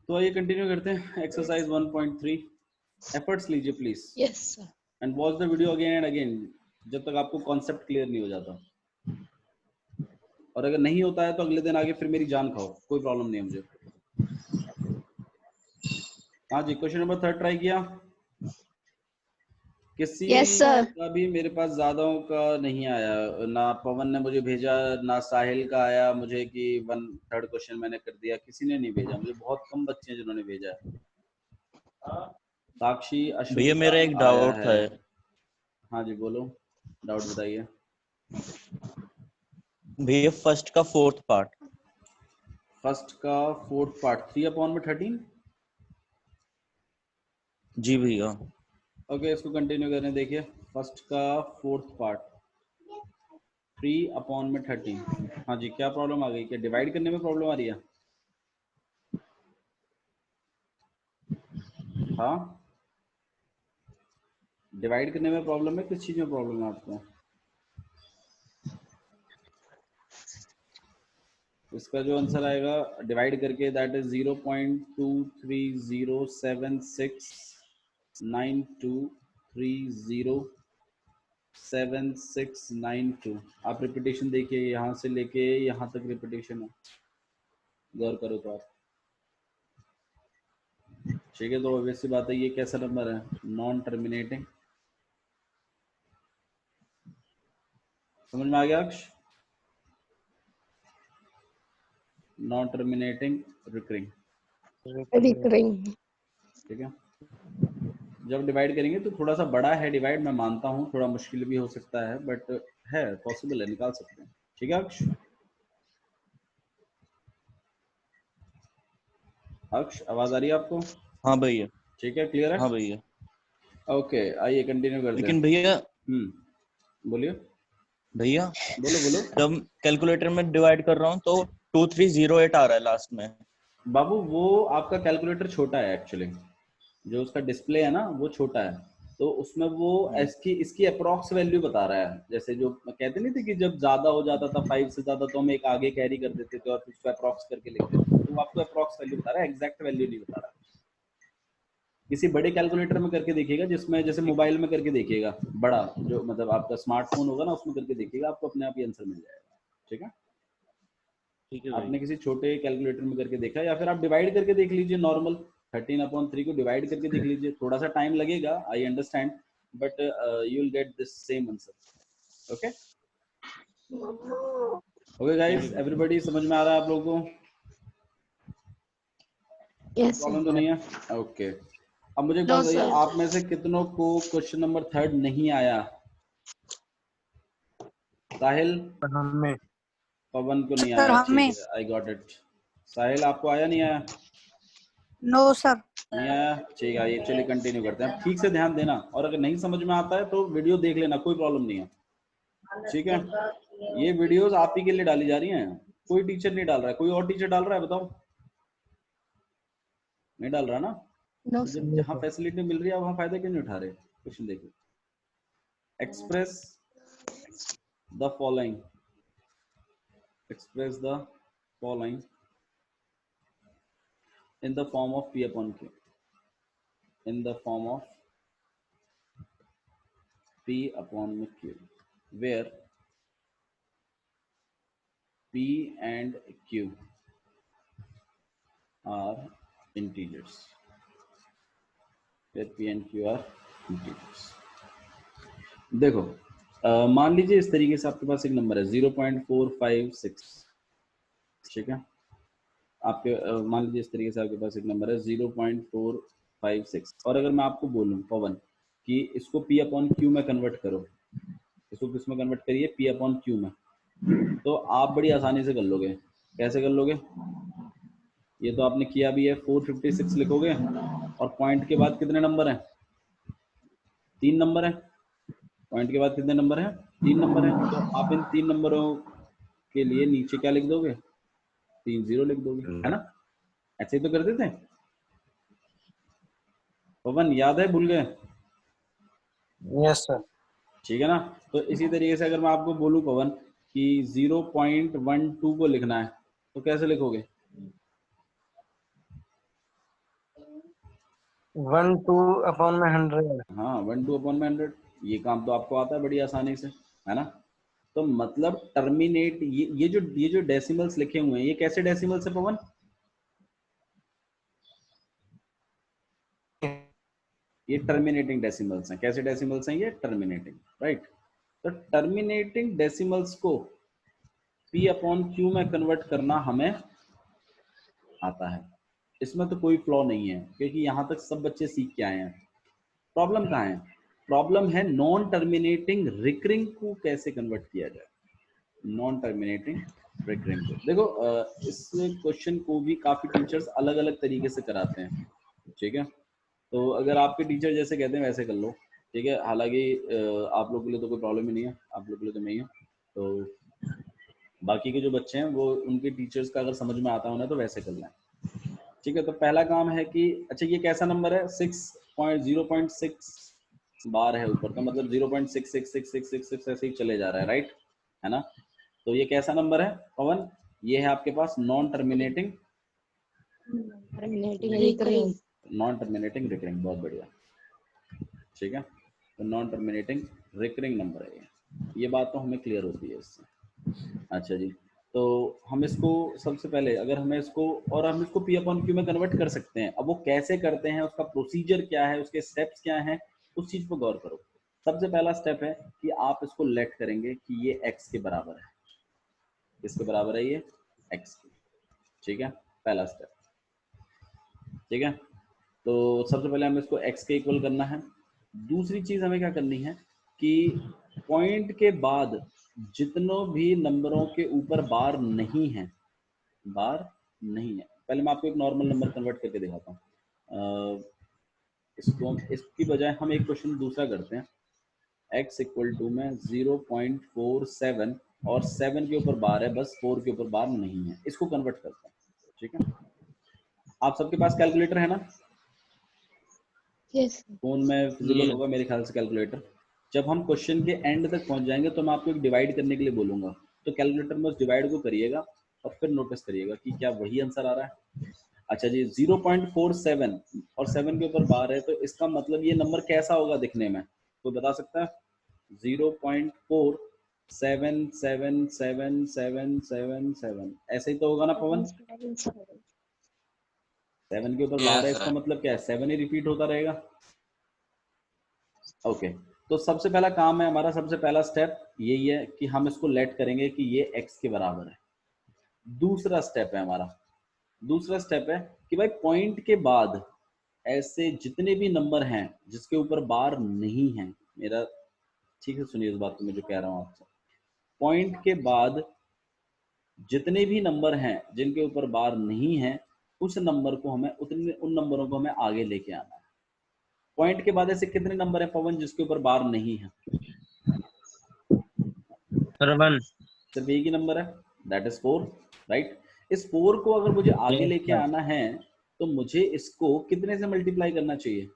तो आइए कंटिन्यू करते हैं एक्सरसाइज 1.3। एफर्ट्स लीजिए please yes sir. And watch the video again and again जब तक आपको कॉन्सेप्ट क्लियर नहीं हो जाता, और अगर नहीं होता है तो अगले दिन आगे फिर मेरी जान खाओ, कोई प्रॉब्लम नहीं है मुझे। हाँ जी, क्वेश्चन नंबर 3 ट्राई किया। किसी यस सर। का भी मेरे पास ज्यादाओं का नहीं आया, ना पवन ने मुझे भेजा ना साहिल का आया मुझे कि 1/3 क्वेश्चन मैंने कर दिया, किसी ने नहीं भेजा मुझे। बहुत कम बच्चे हैं जिन्होंने भेजा है। साक्षी अशोक भैया मेरा एक आया डाउट है। है। हाँ जी बोलो, डाउट बताइए। भैया फर्स्ट का फोर्थ पार्ट। फर्स्ट का फोर्थ पार्ट 3/13। जी भैया। ओके, इसको कंटिन्यू करें। देखिए फर्स्ट का फोर्थ पार्ट 3/13। हाँ जी, क्या प्रॉब्लम आ गई? क्या डिवाइड करने में प्रॉब्लम आ रही है? हाँ, डिवाइड करने में प्रॉब्लम है? किस चीज में प्रॉब्लम है आपको? इसका जो आंसर आएगा डिवाइड करके, दैट इज 0.230769279692। आप रिपीटेशन देखिए, यहाँ से लेके यहाँ तक रिपीटेशन है, गौर करो तो आप। ठीक है, तो ऑब्वियस सी बात है ये कैसा नंबर है? Non terminating. समझ में आ गया अक्ष? Non terminating recurring. रिकरिंग। ठीक है, जब डिवाइड करेंगे तो थोड़ा सा बड़ा है डिवाइड, मैं मानता हूँ थोड़ा मुश्किल भी हो सकता है, बट है पॉसिबल है, निकाल सकते हैं। ठीक है अक्ष? अक्ष आवाज आ रही है आपको? हाँ भैया। ठीक है, क्लियर है? हाँ भैया। ओके, आइए कंटिन्यू करते हैं। लेकिन भैया बोलिए। भैया बोलो बोलो। जब कैलकुलेटर में डिवाइड कर रहा हूँ तो 2308 आ रहा है लास्ट में। बाबू वो आपका कैलकुलेटर छोटा है एक्चुअली, जो उसका डिस्प्ले है ना वो छोटा है, तो उसमें वो इसकी अप्रोक्स वैल्यू बता रहा है। जैसे जो कहते नहीं थे कि जब ज्यादा हो जाता था 5 से ज्यादा तो हम एक आगे कैरी कर देते थे और फिर उसको अप्रोक्स करके लिख देते थे, तो वो आपको अप्रोक्स वैल्यू बता रहा है, एग्जैक्ट वैल्यू नहीं बता रहा। किसी बड़े कैलकुलेटर में करके देखिएगा, जिसमें जैसे मोबाइल में करके देखिएगा, बड़ा जो मतलब आपका स्मार्टफोन होगा ना उसमें करके देखिएगा, आपको अपने आप ही आंसर मिल जाएगा। ठीक है, ठीक है आपने भैया। किसी छोटे कैलकुलेटर में करके देखा, या फिर आप डिवाइड करके देख लीजिए। नॉर्मल 13/3 को डिवाइड करके देख लीजिए, थोड़ा सा टाइम लगेगा, I understand, but you will get this same answer. Okay okay guys, everybody समझ में आ रहा है आप लोगों को? यस प्रॉब्लम तो सर। नहीं है? ओके, अब मुझे एक बात नो बताइए, सर। आप में से कितनों को क्वेश्चन नंबर 3 नहीं आया? साहिल? हमें पवन को नहीं सर आया, ठीक हमें है, आई गॉट इट। साहिल आपको आया नहीं आया? No sir. नहीं आया, ठीक है। ये चलिए कंटिन्यू करते हैं। ठीक से ध्यान देना, और अगर नहीं समझ में आता है तो वीडियो देख लेना, कोई प्रॉब्लम नहीं है। ठीक है, ये वीडियोस आप ही के लिए डाली जा रही हैं, कोई टीचर नहीं डाल रहा है। कोई और टीचर डाल रहा है बताओ? नहीं डाल रहा ना? नो तो सर। जब जहाँ फैसिलिटी मिल रही है वहाँ फायदा क्यों नहीं उठा रहे? क्वेश्चन देखिए, express the following, express the following in the form of P upon Q, in the form of P upon Q, where P and Q are integers, where P and Q are integers। देखो मान लीजिए इस तरीके से आपके पास एक number है 0.456। ठीक है, आपके मान लीजिए इस तरीके से आपके पास एक नंबर है 0.456, और अगर मैं आपको बोलूं पवन कि इसको P अपॉन Q में कन्वर्ट करो, इसको किस में कन्वर्ट करिए? P अपॉन Q में, तो आप बड़ी आसानी से कर लोगे। कैसे कर लोगे? ये तो आपने किया भी है, 456 लिखोगे, और पॉइंट के बाद कितने नंबर हैं? 3 नंबर हैं। पॉइंट के बाद कितने नंबर हैं? 3 नंबर हैं। तो आप इन 3 नंबरों के लिए नीचे क्या लिख दोगे? 3 0 लिख दोगे, है ना? ऐसे ही तो कर देते हैं। पवन याद है, भूल गए? Yes sir. ठीक है ना? तो इसी तरीके से अगर मैं आपको बोलूं पवन कि 0.12 को लिखना है, तो कैसे लिखोगे? 1 2 अपॉन में 100। हाँ 1 2 अपॉन में 100, ये काम तो आपको आता है बड़ी आसानी से, है ना। तो मतलब टर्मिनेट, ये जो डेसिमल्स लिखे हुए हैं ये कैसे डेसिमल्स है पवन? ये टर्मिनेटिंग डेसिमल्स हैं। कैसे डेसिमल्स हैं ये? Terminating, right. तो टर्मिनेटिंग डेसिमल्स को पी अपॉन क्यू में कन्वर्ट करना हमें आता है। इसमें तो कोई फ्लॉ नहीं है, क्योंकि यहाँ तक सब बच्चे सीख के आए हैं। प्रॉब्लम कहाँ है? प्रॉब्लम है नॉन टर्मिनेटिंग रिकरिंग को कैसे कन्वर्ट किया जाए। नॉन टर्मिनेटिंग रिकरिंग को देखो, इस क्वेश्चन को भी काफी टीचर्स अलग अलग तरीके से कराते हैं, ठीक है। तो अगर आपके टीचर जैसे कहते हैं वैसे कर लो, ठीक है। हालांकि आप लोगों के लिए तो कोई प्रॉब्लम ही नहीं है, आप लोगों के लिए तो नहीं है। तो बाकी के जो बच्चे हैं वो उनके टीचर्स का अगर समझ में आता हो ना तो वैसे कर लें, ठीक है। तो पहला काम है कि अच्छा ये कैसा नंबर है? 0.6 बार है ऊपर का, मतलब 0.666666 ऐसे ही चले जा रहा है, राइट, है ना। तो ये कैसा नंबर है पवन? ये है आपके पास non terminating recurring. Non terminating recurring, बहुत बढ़िया, ठीक है। तो नॉन टर्मिनेटिंग रिकरिंग नंबर है ये बात तो हमें क्लियर होती है इससे। अच्छा जी, तो हम इसको सबसे पहले अगर हमें इसको, और हम इसको पी अपॉन क्यू में कन्वर्ट कर सकते हैं। अब वो कैसे करते हैं, उसका प्रोसीजर क्या है, उसके स्टेप्स क्या हैं, उस चीज पर गौर करो। सबसे पहला स्टेप है कि आप इसको लेट करेंगे कि ये x के बराबर है। किसके बराबर है ये? x के, ठीक है, पहला स्टेप, ठीक है। तो सबसे पहले हमें इसको x के इक्वल करना है। दूसरी चीज हमें क्या करनी है कि पॉइंट के बाद जितनों भी नंबरों के ऊपर बार नहीं है, बार नहीं है, पहले मैं आपको एक नॉर्मल नंबर कन्वर्ट करके दिखाता हूँ। इसको इसकी बजाय हम एक क्वेश्चन दूसरा करते हैं। x इक्वल टू में 0.47 और 7 के ऊपर बार है, बस 4 के ऊपर बार नहीं है, इसको कन्वर्ट करते हैं, ठीक है। आप सबके पास कैलकुलेटर है ना? Yes. फोन में फिजिबल होगा मेरे ख्याल से कैलकुलेटर। जब हम क्वेश्चन के एंड तक पहुंच जाएंगे तो मैं आपको एक डिवाइड करने के लिए बोलूंगा, तो कैलकुलेटर में उस डिवाइड को करिएगा और फिर नोटिस करिएगा कि क्या वही आंसर आ रहा है। अच्छा जी, 0.47 और 7 के ऊपर बार है, तो इसका मतलब ये नंबर कैसा होगा दिखने में, कोई बता सकता है? 0.47777777 ऐसे ही तो होगा ना पवन? 7 के ऊपर बार है, इसका मतलब क्या है? 7 ही रिपीट होता रहेगा। ओके, तो सबसे पहला काम है हमारा, सबसे पहला स्टेप यही है कि हम इसको लेट करेंगे कि ये x के बराबर है। दूसरा स्टेप है हमारा, दूसरा स्टेप है कि भाई पॉइंट के बाद ऐसे जितने भी नंबर हैं जिसके ऊपर बार नहीं है, मेरा ठीक है सुनिए इस बात को मैं जो कह रहा हूँ आपसे, पॉइंट के बाद जितने भी नंबर हैं जिनके ऊपर बार नहीं है, उस नंबर को हमें उन नंबरों को हमें आगे लेके आना है। पॉइंट के बाद ऐसे कितने नंबर है पवन जिसके ऊपर बार नहीं है? सिर्फ एक ही नंबर है, दैट इज 4, राइट। इस 4 को अगर मुझे आगे लेके आना है तो मुझे इसको कितने से मल्टीप्लाई करना चाहिए?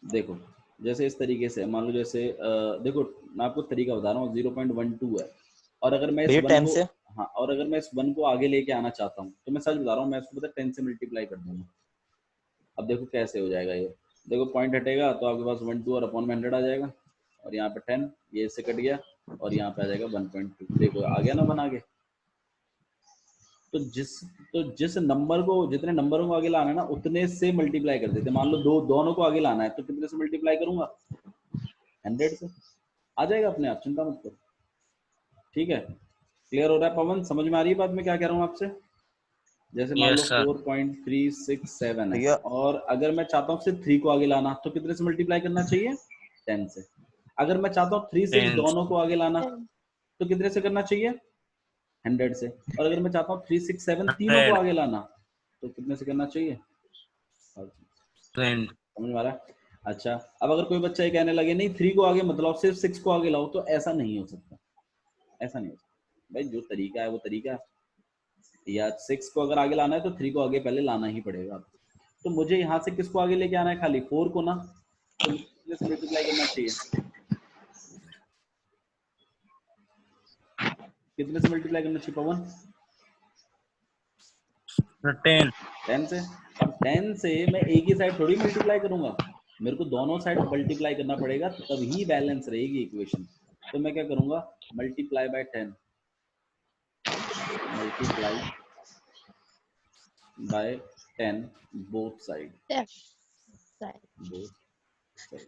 देखो जैसे इस तरीके से मान लो, जैसे देखो मैं आपको तरीका बता रहा हूँ, 0.12 है, और अगर मैं इस 1 को, हाँ, और अगर मैं इस 1 को आगे लेके आना चाहता हूँ तो मैं सच बता रहा हूँ, मैं इसको पता 10 से मल्टीप्लाई कर दूंगा। अब देखो कैसे हो जाएगा ये, देखो पॉइंट हटेगा तो आपके पास 1 2 और अपॉन में 100 आ जाएगा, और यहाँ पे 10, ये इससे कट गया, और यहाँ पे आ जाएगा 1.2, देखो आ गया ना बना के। तो जिस नंबर को, जितने नंबरों को आगे लाना है ना उतने से मल्टीप्लाई कर देते। मान लो दोनों को आगे लाना है तो कितने से मल्टीप्लाई करूंगा? 100 से, आ जाएगा अपने आप, चिंता मत करो, ठीक है। क्लियर हो रहा है पवन? समझ में आ रही है बात मैं क्या कह रहा हूँ आपसे? जैसे मान लो 4.367 है, और अगर मैं चाहता हूँ सिर्फ 3 को आगे लाना तो कितने से मल्टीप्लाई करना चाहिए? 10 से। अगर मैं चाहता हूँ 3 6 दोनों को आगे लाना तो कितने से करना चाहिए? 100 से। और अगर मैं चाहता हूँ 3 6 7 तीनों को आगे लाना तो कितने से करना चाहिए? समझ में आ रहा है? अच्छा, अब अगर कोई बच्चा ये कहने लगे नहीं 3 को आगे मत लाओ, सिर्फ 6 को आगे लाओ, तो ऐसा नहीं हो सकता, ऐसा नहीं हो सकता भाई। जो तरीका है वो तरीका है, या 6 को अगर आगे लाना है तो 3 को आगे पहले लाना ही पड़ेगा। तो मुझे यहाँ से किसको आगे लेके आना है? खाली 4 को ना, तो कितने से मल्टीप्लाई करना चाहिए? कितने से मल्टीप्लाई करना चाहिए पवन? 10 से। अब 10 से मैं एक ही साइड थोड़ी मल्टीप्लाई करूंगा, मेरे को दोनों साइड मल्टीप्लाई करना पड़ेगा, तभी बैलेंस रहेगी इक्वेशन। तो मैं क्या करूंगा, multiply by 10, multiply by 10 both side, both side,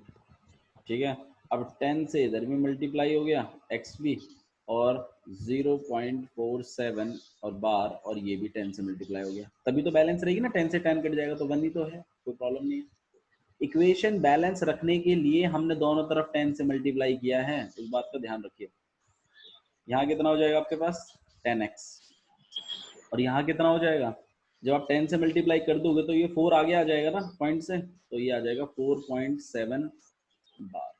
ठीक है। अब 10 से इधर भी मल्टीप्लाई हो गया x भी, और 0.47 और बार, और ये भी 10 से मल्टीप्लाई हो गया, तभी तो बैलेंस रहेगी ना। 10 से 10 कट जाएगा तो 1 ही तो है, कोई प्रॉब्लम नहीं है। इक्वेशन बैलेंस रखने के लिए हमने दोनों तरफ 10 से मल्टीप्लाई किया है, इस बात का ध्यान रखिए। यहाँ कितना हो जाएगा आपके पास 10x, और यहाँ कितना हो जाएगा, जब आप 10 से मल्टीप्लाई कर दोगे तो ये 4 आगे आ जाएगा ना पॉइंट से, तो ये आ जाएगा 4.7 बार।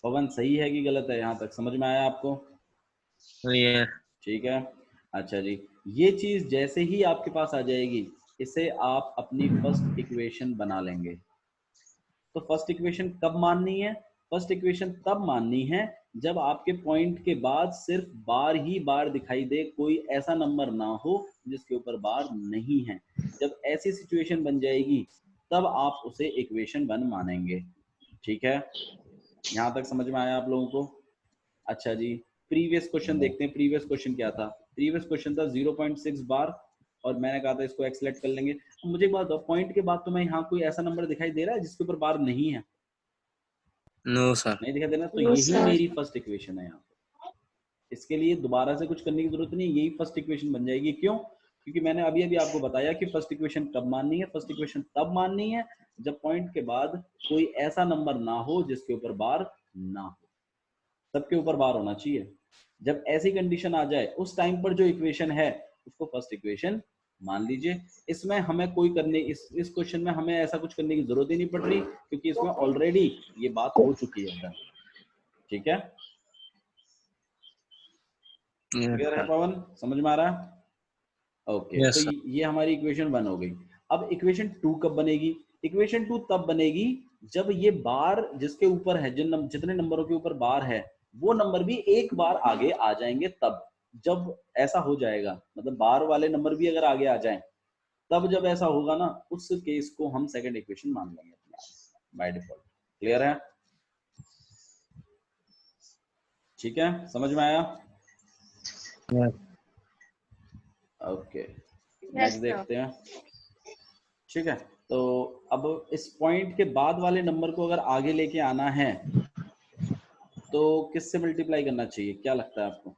पवन सही है कि गलत है, यहाँ तक समझ में आया आपको? ठीक है, अच्छा जी। ये चीज जैसे ही आपके पास आ जाएगी, इसे आप अपनी फर्स्ट इक्वेशन बना लेंगे। तो फर्स्ट इक्वेशन कब माननी है? फर्स्ट इक्वेशन तब माननी है जब आपके पॉइंट के बाद सिर्फ बार ही बार दिखाई दे, कोई ऐसा नंबर ना हो जिसके ऊपर बार नहीं है। जब ऐसी सिचुएशन बन जाएगी तब आप उसे इक्वेशन 1 मानेंगे। ठीक है, यहाँ तक समझ में आया आप लोगों को? अच्छा जी, प्रीवियस क्वेश्चन देखते हैं। प्रीवियस क्वेश्चन क्या था? प्रीवियस क्वेश्चन था 0.6 बार, और मैंने कहा था इसको एक्स सेलेक्ट कर लेंगे। मुझे एक बात बताओ, पॉइंट के बाद तो मैं यहाँ कोई ऐसा नंबर दिखाई दे रहा है जिसके ऊपर बार नहीं है? नो सर, नहीं दिखाई दे रहा, तो No, यही sir. मेरी फर्स्ट इक्वेशन है। यहाँ पे इसके लिए दोबारा से कुछ करने की जरूरत नहीं, यही फर्स्ट इक्वेशन बन जाएगी। क्यों? क्योंकि मैंने अभी अभी आपको बताया कि फर्स्ट इक्वेशन कब माननी है। फर्स्ट इक्वेशन तब माननी है जब पॉइंट के बाद कोई ऐसा नंबर ना हो जिसके ऊपर बार ना हो, सबके ऊपर बार होना चाहिए। जब ऐसी कंडीशन आ जाए उस टाइम पर जो इक्वेशन है उसको फर्स्ट इक्वेशन मान लीजिए। इसमें हमें कोई करने इस क्वेश्चन में हमें ऐसा कुछ करने की जरूरत ही नहीं पड़ रही, क्योंकि इसमें ऑलरेडी ये बात हो चुकी है। ठीक है, क्लियर है पवन? समझ में आ रहा है? ओके, Yes, तो sir. ये हमारी इक्वेशन 1 हो गई। अब इक्वेशन 2 कब बनेगी? इक्वेशन 2 तब बनेगी जब ये बार जिसके ऊपर है, जितने नंबरों के ऊपर बार है वो नंबर भी एक बार आगे आ जाएंगे। तब जब ऐसा हो जाएगा, मतलब बार वाले नंबर भी अगर आगे आ जाएं, तब जब ऐसा होगा ना, उस केस को हम सेकंड इक्वेशन मान लेंगे बाय डिफॉल्ट। क्लियर है? ठीक है, समझ में आया? Yes. ओके, नेक्स्ट देखते हैं। ठीक है, तो अब इस पॉइंट के बाद वाले नंबर को अगर आगे लेके आना है तो किससे मल्टीप्लाई करना चाहिए? क्या लगता है आपको?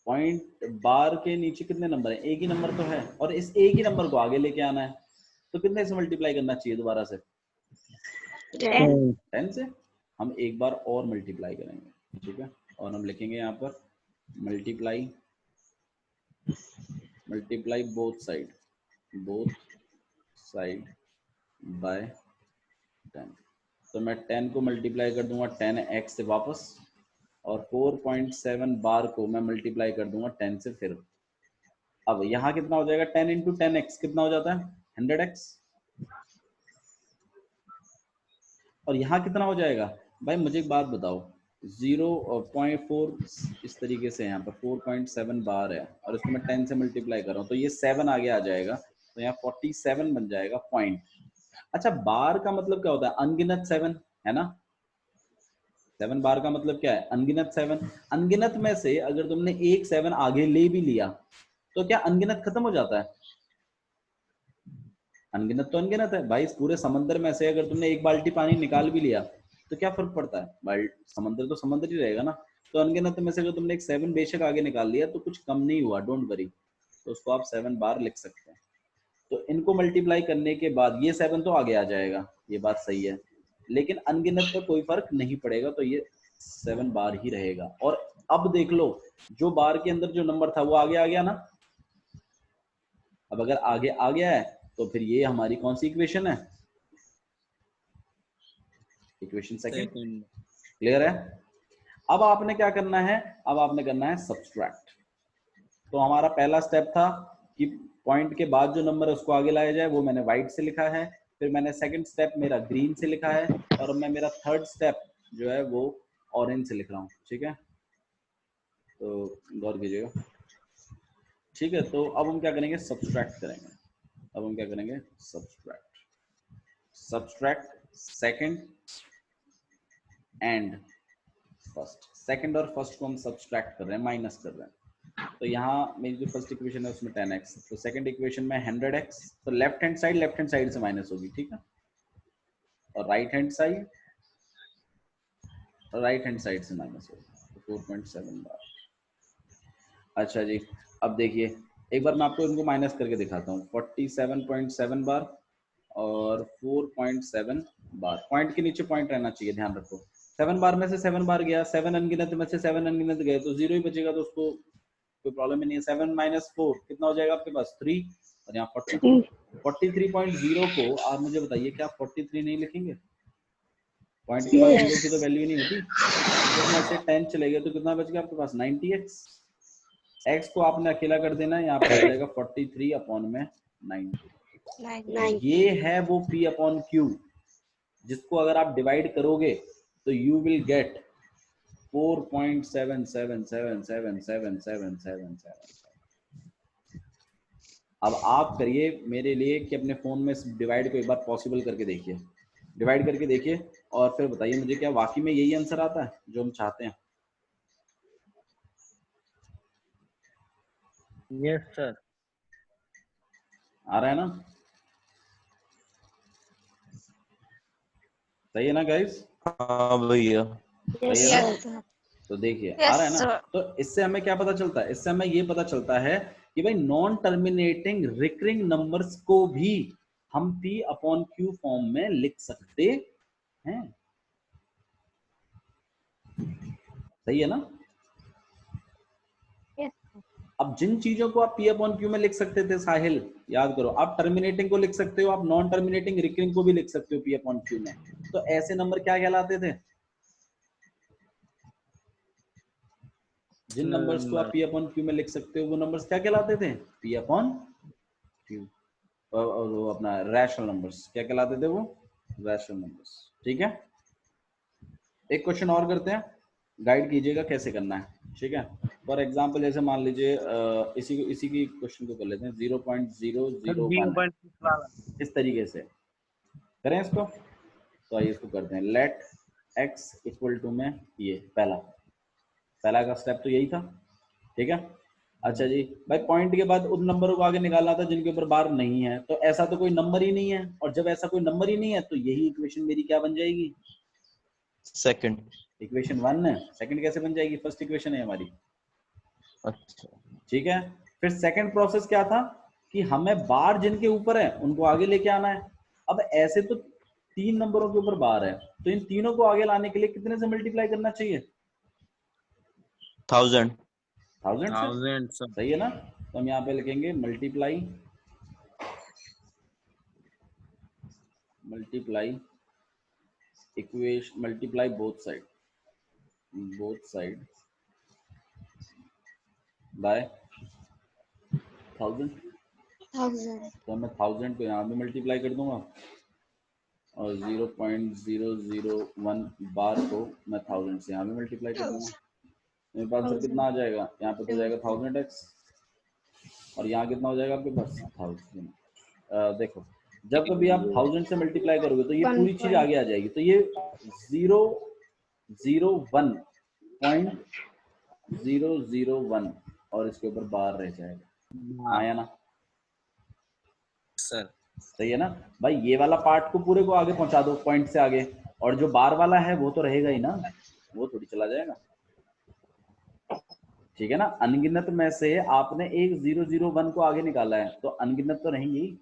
पॉइंट बार के नीचे कितने नंबर हैं? एक ही नंबर तो है, और इस एक ही नंबर को आगे लेके आना है, तो कितने से मल्टीप्लाई करना चाहिए दोबारा से? 10 से। हम एक बार और मल्टीप्लाई करेंगे, ठीक है, और हम लिखेंगे यहाँ पर मल्टीप्लाई बोथ साइड बाय 10। तो मैं 10 को मल्टीप्लाई कर दूंगा 10x से वापस, और 4.7 बार को मैं मल्टीप्लाई कर दूंगा 10 से फिर। अब यहाँ कितना हो जाएगा? 10 इंटू 10x कितना हो जाता है? 100x। और यहाँ कितना हो जाएगा? भाई मुझे एक बात बताओ, 0.4 इस तरीके से यहाँ पर 4.7 बार है, और इसको मैं 10 से मल्टीप्लाई कर रहा हूँ, तो ये 7 आगे आ जाएगा, तो यहाँ 47 बन जाएगा पॉइंट। अच्छा, बार का मतलब क्या होता है? अनगिनत 7 है ना। 7 बार का मतलब क्या है? अनगिनत 7। अनगिनत में से अगर तुमने एक 7 आगे ले भी लिया तो क्या अनगिनत खत्म हो जाता है? अनगिनत तो अनगिनत है भाई। इस पूरे समंदर में से अगर तुमने एक बाल्टी पानी निकाल भी लिया तो क्या फर्क पड़ता है? समंदर तो समंदर ही रहेगा ना। तो अनगिनत में से अगर तुमने एक 7 बेशक आगे निकाल लिया तो कुछ कम नहीं हुआ, डोंट वरी, तो उसको आप 7 बार लिख सकते हैं। तो इनको मल्टीप्लाई करने के बाद ये 7 तो आगे आ जाएगा, ये बात सही है, लेकिन अनगिनत पे कोई फर्क नहीं पड़ेगा, तो ये 7 बार ही रहेगा। और अब देख लो, जो बार के अंदर जो नंबर था वो आगे आ गया ना। अब अगर आगे आ गया है तो फिर ये हमारी कौन सी इक्वेशन है? Equation second. क्लियर है? अब आपने क्या करना है? अब आपने करना है सब्सट्रैक्ट। तो हमारा पहला स्टेप था कि पॉइंट के बाद जो नंबर है उसको आगे लाया जाए, वो मैंने व्हाइट से लिखा है। फिर मैंने सेकंड स्टेप मेरा ग्रीन से लिखा है, और मैं मेरा थर्ड स्टेप जो है वो ऑरेंज से लिख रहा हूँ। ठीक है, तो गौर कीजिएगा। ठीक है, तो अब हम क्या करेंगे, सब्सट्रैक्ट करेंगे। अब हम क्या करेंगे, subtract second and first. Second और फर्स्ट को हम सब्सट्रैक्ट कर रहे हैं, माइनस कर रहे हैं। तो यहाँ मेरी जो फर्स्ट इक्वेशन है उसमें 10x, तो सेकंड इक्वेशन में 100x, तो लेफ्ट हैंड साइड से माइनस होगी, ठीक है, और राइट हैंड साइड से माइनस होगी, तो 4.7 बार। अच्छा जी, अब देखिए एक बार मैं आपको इनको माइनस करके दिखाता हूँ। 47.7 बार और 4.7 बार, पॉइंट के नीचे पॉइंट रहना चाहिए, ध्यान रखो। 7 बार में से 7 बार गया, 7 अनगिनत में से 7 अनगिनत गए, तो 0 ही बचेगा, तो उसको कोई प्रॉब्लम ही नहीं है। 7 - 4 कितना हो जाएगा आपके पास, 3, और यहाँ 43। 43.0 को आप मुझे बताइए, क्या आप 43 नहीं लिखेंगे? पॉइंट के बाद 0 की तो वैल्यू नहीं होती, तो इसमें से 10 चले गए, तो कितना बच गया आपके पास, 90x। x को आपने अकेला कर देना है, यहाँ पे आ जाएगा 43/90। ये है वो P/Q, जिसको अगर आप डिवाइड करोगे तो यू विल गेट 4.77777777। अब आप करिए मेरे लिए कि अपने फोन में डिवाइड को एक बार पॉसिबल करके देखिए, डिवाइड करके देखिए और फिर बताइए मुझे, क्या वाकई में यही आंसर आता है जो हम चाहते हैं? Yes sir. आ रहा है ना? सही है ना गाइस? हाँ भैया। सही है ना? तो देखिए आ रहा है ना? तो इससे हमें क्या पता चलता है, इससे हमें ये पता चलता है कि भाई नॉन टर्मिनेटिंग रिकरिंग नंबर्स को भी हम P/Q फॉर्म में लिख सकते हैं। सही है ना? अब जिन चीजों को आप P/Q में लिख सकते थे साहिल, याद करो, आप टर्मिनेटिंग को लिख सकते हो, आप नॉन टर्मिनेटिंग रिकरिंग को भी लिख सकते हो P/Q में। तो ऐसे नंबर क्या कहलाते थे? जिन नंबर्स को आप P/Q में लिख सकते हो वो नंबर्स क्या कहलाते थे? P/Q। और वो अपना रैशनल नंबर्स क्या कहलाते थे? वो रैशनल नंबर्स। ठीक है, एक क्वेश्चन और करते हैं, गाइड कीजिएगा कैसे करना है, ठीक है। फॉर एग्जांपल जैसे मान लीजिए इसी की क्वेश्चन को कर लेते हैं, 0.001 इस तरीके से करें इसको। तो आइए इसको करते हैं, लेट x इक्वल टू में ये पहला का स्टेप तो यही था, ठीक है। अच्छा जी, भाई पॉइंट के बाद उन नंबरों को आगे निकालना था जिनके ऊपर बार नहीं है, तो ऐसा तो कोई नंबर ही नहीं है, और जब ऐसा कोई नंबर ही नहीं है तो यही इक्वेशन मेरी क्या बन जाएगी? सेकंड। इक्वेशन 1 है। सेकंड कैसे बन जाएगी? फर्स्ट इक्वेशन है हमारी। अच्छा, ठीक है, फिर सेकंड प्रोसेस क्या था कि हमें बार जिनके ऊपर है उनको आगे लेके आना है। अब ऐसे तो 3 नंबरों के ऊपर बार है, तो इन तीनों को आगे लाने के लिए कितने से मल्टीप्लाई करना चाहिए? 1000। 1000 से। सही है ना? तो हम यहाँ पे लिखेंगे multiply equation, multiply both side by 1000। तो मैं 1000 को यहाँ भी मल्टीप्लाई कर दूंगा और 0.001 बार को मैं 1000 से यहाँ भी मल्टीप्लाई कर दूंगा। मेरे पास आंसर कितना आ जाएगा? यहाँ पे तो जाएगा 1000x, और यहाँ कितना हो जाएगा आपके पास? 1000। देखो जब कभी आप 1000 से मल्टीप्लाई करोगे तो ये पूरी चीज आगे आ जाएगी, तो ये 0.001 और इसके ऊपर बार रह जाएगा। आया ना? सर सही है ना भाई? ये वाला पार्ट को पूरे को आगे पहुंचा दो पॉइंट से आगे, और जो बार वाला है वो तो रहेगा ही ना, वो थोड़ी चला जाएगा। ठीक है ना? अनगिनत में से आपने एक 001 को आगे निकाला है, तो अनगिनत तो रहेंगे ही।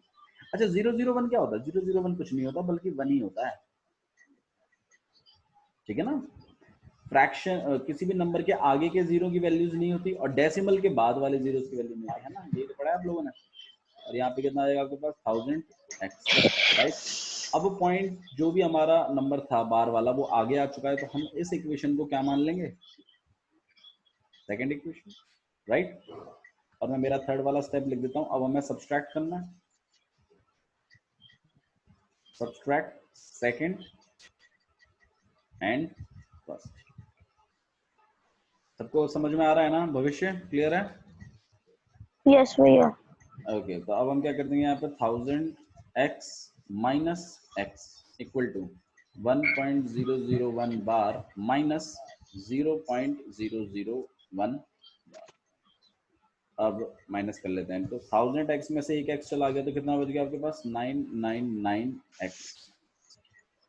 अच्छा 001 क्या होता है? 001 कुछ नहीं होता बल्कि 1 ही होता है। ठीक है ना? फ्रैक्शन किसी भी नंबर के आगे के जीरो की वैल्यूज नहीं होती, और डेसिमल के बाद वाले जीरो की वैल्यू नहीं होती है ना, ये तो पढ़ा है आप लोगों ने। और यहाँ पे कितना आएगा आपके पास? 1000x, right. अब पॉइंट जो भी हमारा नंबर था बार वाला वो आगे आ चुका है, तो हम इस इक्वेशन को क्या मान लेंगे? Second equation, right. और मैं मेरा थर्ड वाला स्टेप लिख देता हूं। अब हमें सब्सट्रैक्ट करना है, सब्सट्रैक्ट सेकंड एंड फर्स्ट। सबको समझ में आ रहा है ना? भविष्य क्लियर है? यस भैया। ओके, तो अब हम क्या कर देंगे यहाँ पे 1000x minus x equal to 1.001 bar minus 0.001 bar. अब माइनस कर लेते हैं इनको। 1000x में से एक x चला गया तो कितना बच गया आपके पास? 999x।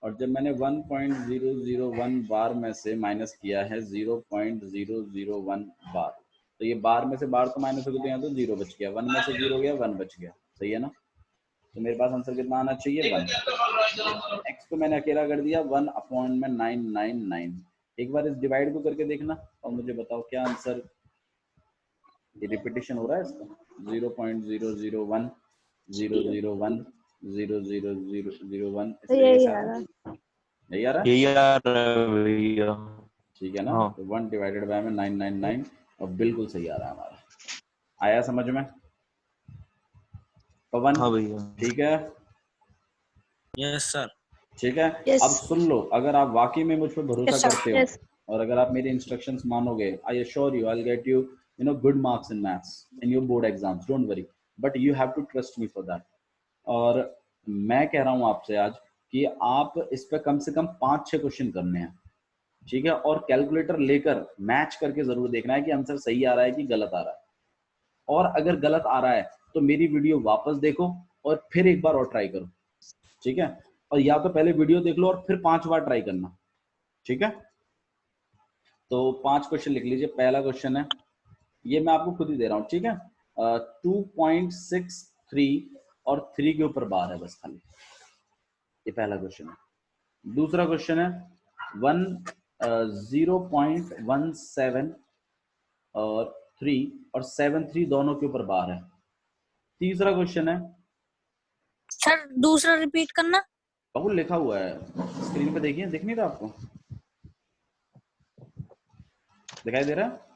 और जब मैंने 1.001 बार में से माइनस किया है 0.001 बार, तो ये बार में से बार तो माइनस हो गया, तो यहाँ तो 0 बच गया, 1 में से 0 गया, 1 बच गया, सही है ना? तो मेरे पास आंसर कितना आना चाहिए? 1। x को मैंने अकेला कर दिया 1/999। एक बार इस डिवाइड को करके देखना और मुझे बताओ क्या आंसर, ये रिपीटिशन हो रहा है इसका? 0.001 001 00001 इस तरीके से आ रहा है। यही आ रहा है? यही आ रहा है भैया। ठीक है ना? हाँ। तो 1 डिवाइडेड बाय में 999 और बिल्कुल सही आ रहा है हमारा। आया समझ में पवन? हाँ भैया। ठीक है, यस सर। ठीक है। Yes. अब सुन लो, अगर आप वाकई में मुझ पर भरोसा Yes, sir. करते हो Yes. और अगर आप मेरी इंस्ट्रक्शंस मानोगे, I assure you I will get you good marks in maths in your board exams, don't worry, but you have to trust me for that. और मैं कह रहा हूं आपसे आज कि आप इस पे कम से कम 5-6 क्वेश्चन करने हैं, ठीक है? और कैलकुलेटर लेकर मैच करके जरूर देखना है कि आंसर सही आ रहा है कि गलत आ रहा है। और अगर गलत आ रहा है तो मेरी वीडियो वापस देखो और फिर एक बार और ट्राई करो, ठीक है? और या तो पहले वीडियो देख लो और फिर 5 बार ट्राई करना, ठीक है? तो 5 क्वेश्चन लिख लीजिए। पहला क्वेश्चन है, ये मैं आपको खुद ही दे रहा हूँ, ठीक है? 2.63 और 3 के ऊपर बार है बस खाली, ये पहला क्वेश्चन है। दूसरा क्वेश्चन है 0.17 और 3 और 7-3 दोनों के ऊपर बार है। तीसरा क्वेश्चन है, सर दूसरा रिपीट करना। अब लिखा हुआ है स्क्रीन पे, देखिए, दिख नहीं रहा आपको? दिखाई दे रहा है?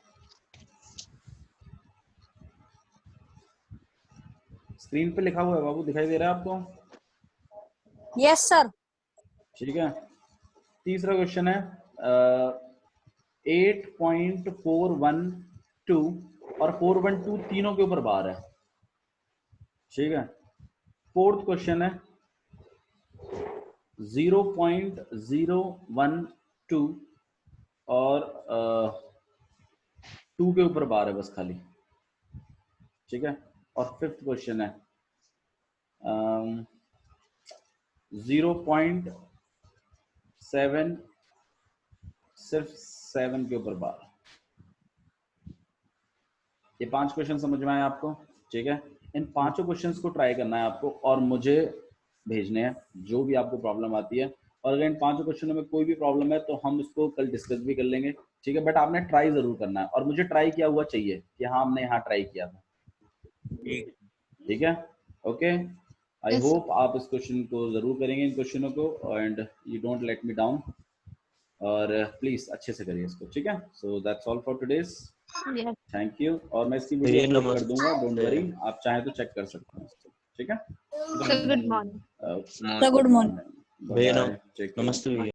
स्क्रीन पे लिखा हुआ है बाबू, दिखाई दे रहा है आपको? Yes sir. ठीक है। तीसरा क्वेश्चन है 8.412 और 412 तीनों के ऊपर बार है, ठीक है? फोर्थ क्वेश्चन है 0.012 और 2 के ऊपर बार है बस खाली, ठीक है? और फिफ्थ क्वेश्चन है 0.7 सिर्फ 7 के ऊपर बार। ये 5 क्वेश्चन समझ में आए आपको? ठीक है, इन 5 क्वेश्चंस को ट्राई करना है आपको और मुझे भेजने हैं जो भी आपको प्रॉब्लम आती है। और अगर इन 5 क्वेश्चनों में कोई भी प्रॉब्लम है तो हम इसको कल डिस्कस भी कर लेंगे, ठीक है? बट आपने ट्राई जरूर करना है और मुझे ट्राई किया हुआ चाहिए कि हाँ हमने यहाँ ट्राई किया था, ठीक है? ओके, आई होप आप इस क्वेश्चन को जरूर करेंगे, इन क्वेश्चनों को, and you don't let me down, और प्लीज अच्छे से करिए इसको, ठीक है? So that's all for today's, thank you. और मैं इसकी वीडियो अपलोड कर दूंगा, डोंट वरी, आप चाहें तो चेक कर सकते हैं इसको, ठीक है? Good morning. Good morning. भैया नमस्ते भैया।